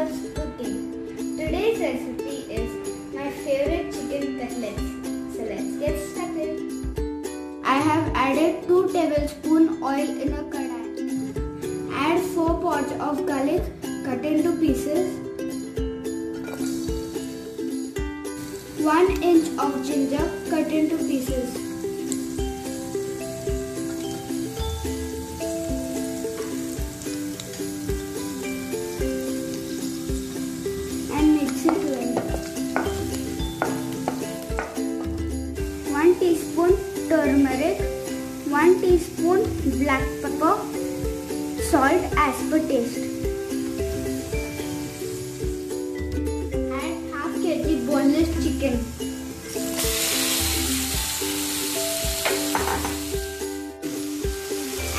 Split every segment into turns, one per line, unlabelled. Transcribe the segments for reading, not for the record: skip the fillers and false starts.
loves cooking. Today's recipe is my favorite chicken cutlets. So let's get started. I have added 2 tablespoons oil in a kadai. Add 4 pods of garlic cut into pieces. 1 inch of ginger cut into pieces. And mix it well. 1 teaspoon turmeric, 1 teaspoon black pepper, salt as per taste. Add half kg boneless chicken.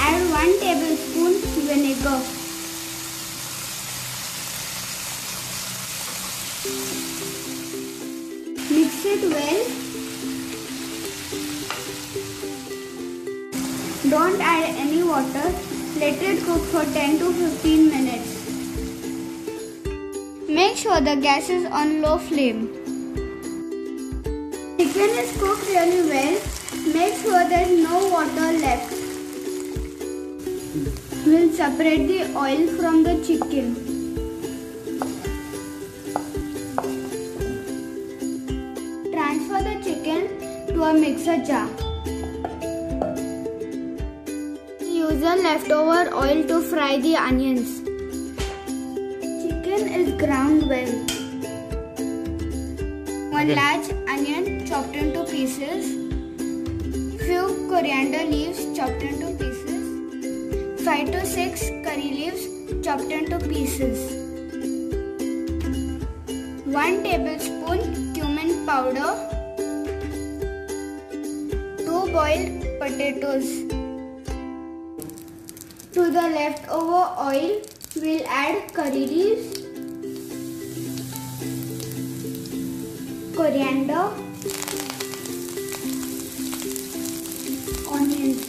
Add 1 tablespoon vinegar. Mix it well. Don't add any water. Let it cook for 10 to 15 minutes. Make sure the gas is on low flame. Chicken is cooked really well. Make sure there is no water left. We'll separate the oil from the chicken. Transfer the chicken to a mixer jar. Use the leftover oil to fry the onions. Chicken is ground well. 1 large onion chopped into pieces. Few coriander leaves chopped into pieces. 5 to 6 curry leaves chopped into pieces. 1 tablespoon cumin powder. 2 boiled potatoes. To the leftover oil, we'll add curry leaves, coriander, onions.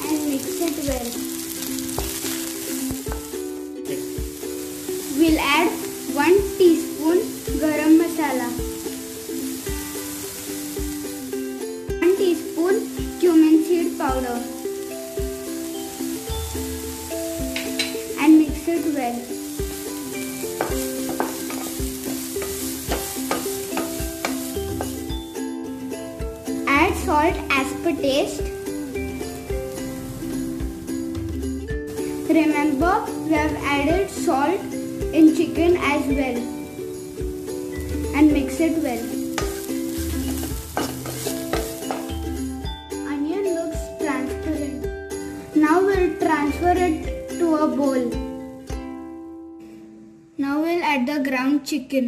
And mix it well. We'll add 1 teaspoon garam masala, 1 teaspoon cumin seed powder, and mix it well. Add salt as per taste. Remember, we have added salt in chicken as well. And mix it well. Onion looks transparent. Now we'll transfer it to a bowl. Now we'll add the ground chicken.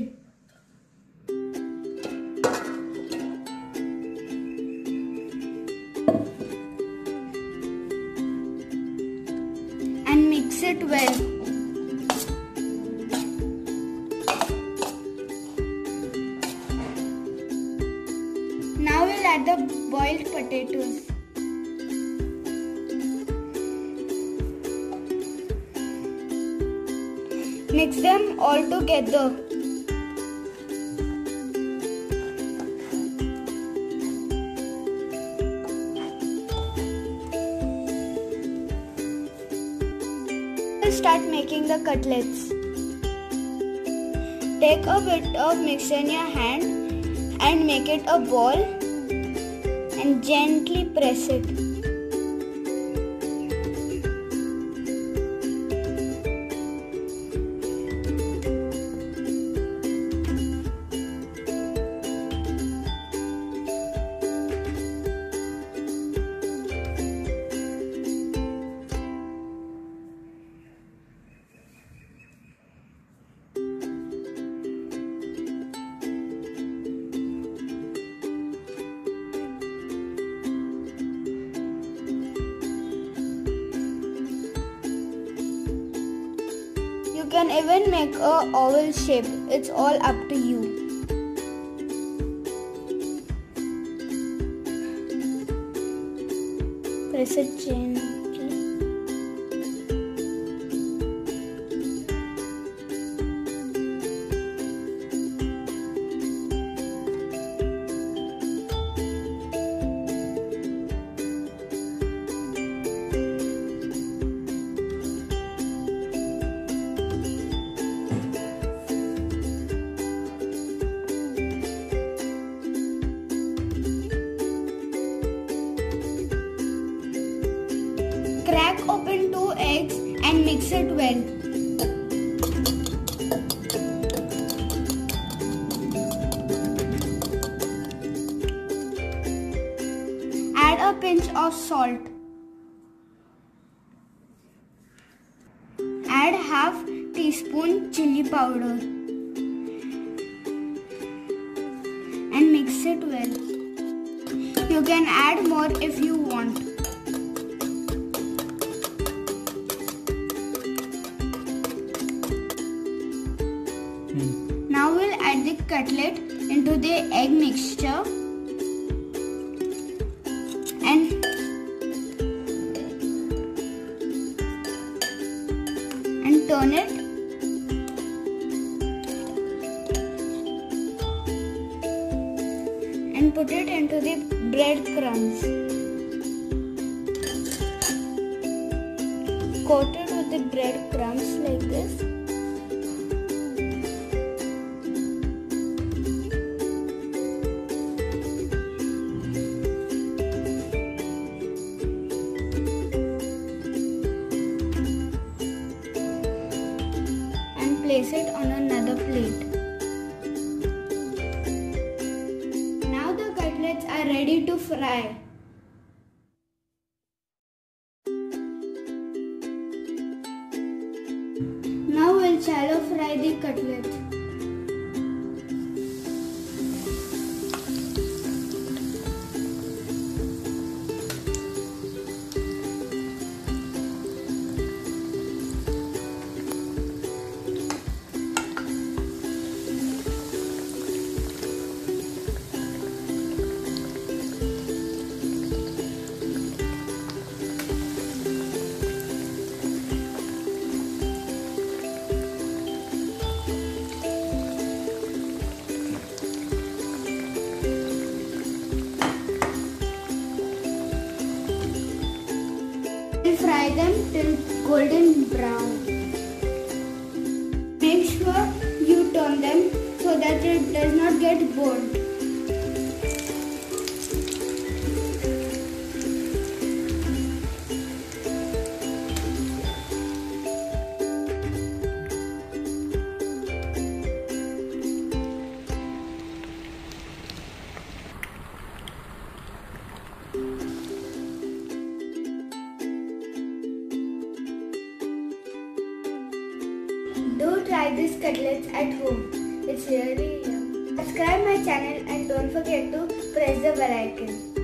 And mix it well. Now we'll add the boiled potatoes. Mix them all together. We'll start making the cutlets. Take a bit of mix in your hand and make it a ball and gently press it. You can even make a oval shape. It's all up to you. mix it gently. Crack open 2 eggs and mix it well. Add a pinch of salt. Add half teaspoon chili powder and mix it well. You can add more if you want. Now we'll add the cutlet into the egg mixture and turn it and put it into the breadcrumbs. Coat it with the breadcrumbs like this. Place it on another plate. Now the cutlets are ready to fry. Now we'll shallow fry the cutlets. Fry them till golden brown. Make sure you turn them so that it does not get burnt. Do try these cutlets at home. It's really yum. Subscribe my channel and don't forget to press the bell icon.